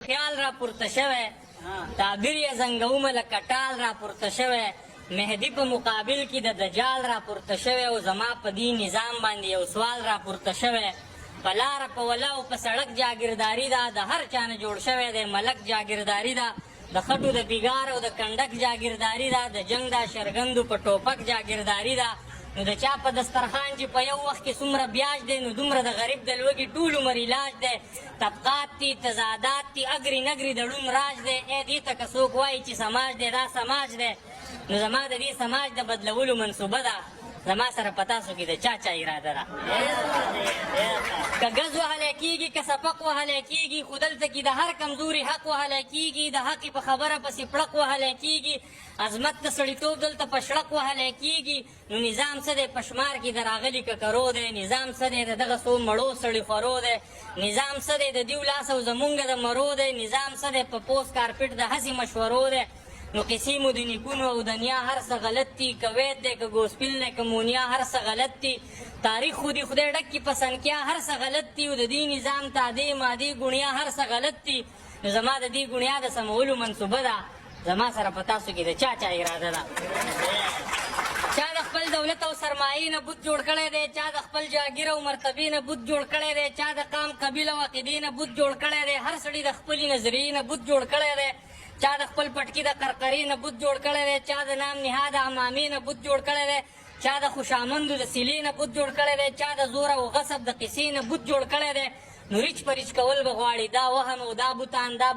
خیال را پورته شوی تعبیر یې زنګومه لکه ټال را پورته شوی مهدي په مقابل کې د دجال را پورته شوی او زما په دې نظام باندې یو سوال را پورته شوی په لاره په ولا او په سړک جاګیرداري ده د هر چا نه جوړ شوی دی ملک جاګیرداري ده د خټو د بیګار او د کنډک جاګیرداري ده د جنګ د شرګندو په ټوپک جاګیرداري ده نو د چا په دسترخوان چې په یو وخت کې څومره بیاج دی نو دومره د غریب د لوږې ټول عمر علاج دی طبقات دي تضادات دي اګري نګري د ړوند راج دی ای دې ته که څوک وایي چې سماج دی دا سماج دی نو زما د دې سماج د بدلولو منصوبه ده زما سره په تاسو کې د چا چا اراده ده که ګز وهلی کېږي که سپق وهلی کېږي خو دلته کې د هر کمزوري حق وهلی کېږي د حق په خبره پسې پړق وهلی کېږي عظمت د سړیتوب دلته په شړق وهلی کېږي نو نظام څه دی په شمار کې د راغلي ککرو دی نظام څه دی د دغه څو مړو سړي خورو دی نظام څه دی د دیو لاس او زمونږ د مرو دی نظام څه دی په پوست کارپټ د هسې مشورو دی نو قصې مو د نیکونو او د نیا هر څه غلط دي که وید دی که ګوسپل دی که مونیا هر څه غلط دي تاریخ خو دې خدای ډک کي په سنکیا هر څه غلط دي او د دې نظام تادې مادې ګوڼیا هر څه غلط دي نو زما د دې ګوڼیا د سمولو منصوبه ده زما سره په تاسو کې د چا چا اراده ده چا د خپل دولت او سرمایې نه بوت جوړ کړی دی چا د خپل جاګیر او مرتبې نه بوت جوړ کړی دی چا د قام قبیله او عقیدې نه بوت جوړ کړی دی هر سړي د خپلې نظریې نه بوت جوړ کړی دی چا د خپل پټکي د قرقرې نه بوت جوړ کړی دی چا د نام نهاد امامې نه بوت جوړ کړی دی چا د خوشامندو د سیلې نه بوت جوړ کړی دی چا د زور او غصب د قصې نه بوت جوړ کړی دی نو ریچ پریچ کول به غواړي دا وهم او دا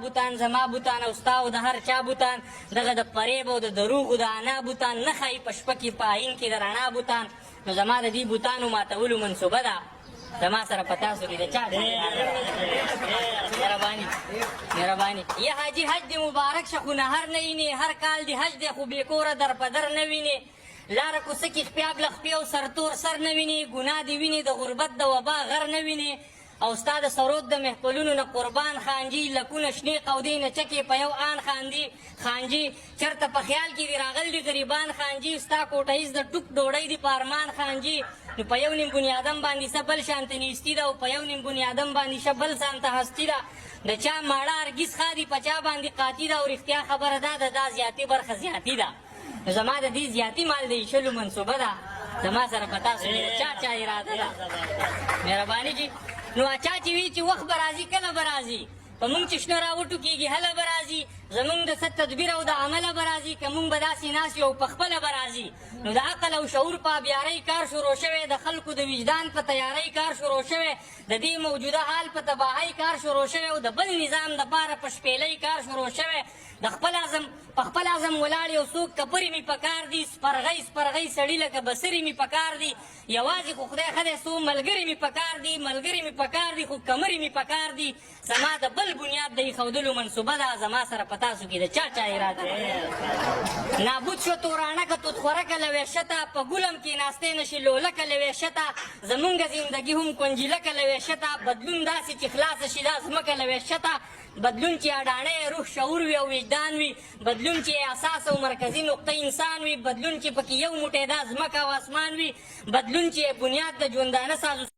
بوتان زما بوتان او ستا او د هر چا بوتان دغه د فریب او د دروغو د انا بوتان نه ښایي په شپه کې په آیین کې د رڼا بوتان نو زما د دې بوتانو ماتولو منصوبه ده زما سره په تاسو کې د چا مهرباني یا حاجي حج دې مبارک شه خو نهر نه وینې هر کال دې حج دی خو بې کوره در په در نه وینې لاره کوڅه کې خپیاب له خپې او سرتور سر نه وینې ګناه دې وینې د غربت د وبا غر نه وینې او ستا د سرود د محفلونو نه قربان خانجي لکونه شنې قودې نه چکې په یو آن خانجي چېرته په خیال کې دې راغل دي غریبان خانجي ستا کوټهیز د ټوک ډوډۍ دي په ارمان خانجي نو په یو نیم بني ادم باندې څه بل شانته نیستي ده او په یو نیم بني ادم باندې شه بل شانته هستي ده د چا ماړه هرګیز ښادي په چا باندې قاطي ده او رښتیا خبره ده د دا زیاتي برخه زیاتي ده نو زما د دې زیاتي مال د ایښلو منصوبه ده زما سره په تاسو کې د چا چا اراده ده مهرباني جي نو اچا چې وي چې وخت به راځي کله به راځي په مونږ چې شنه راوټو کېږي هله به راځي زمونږ د څه تدبیر او د عمله به راځي که مونږ به داسې ناست یو په خپله به راځي نو د عقل او شعور په ابیارۍ کار شروع شوی د خلکو د وجدان په تیارۍ کار شروع شوی د دې موجوده حال په تباهۍ کار شروع شوی او د بل نظام دپاره په شپېلۍ کار شروع شوی د خپل اعظم ولاړ یو څوک کپرې مې پکار دي سپرغۍ سړي لکه بسرې مې پکار دي یوازې خو خدای ښه دی څو ملګري مې پکار دي خو کمرې مې پکار دي زما د بل بنیاد د ایښودلو منصوبه ده زما سره په تاسو کې د چا اراده نابود شو تورانه که توتخورکه له وحشته په ګلم کېناستی نشي لولکه له وحشته زمونږ زندګي هم کنجیلکه له وحشته بدلون داسې چې خلاصه شي دا ځمکه له وحشته بدلون چې اډانه روح شعور وي او وجدان وي بدلون چې اساس او مرکزي نقطه انسان وي بدلون چې پکې یو موټی دا ځمکه او اسمان وي بدلون چې بنیاد د ژوندانه سازو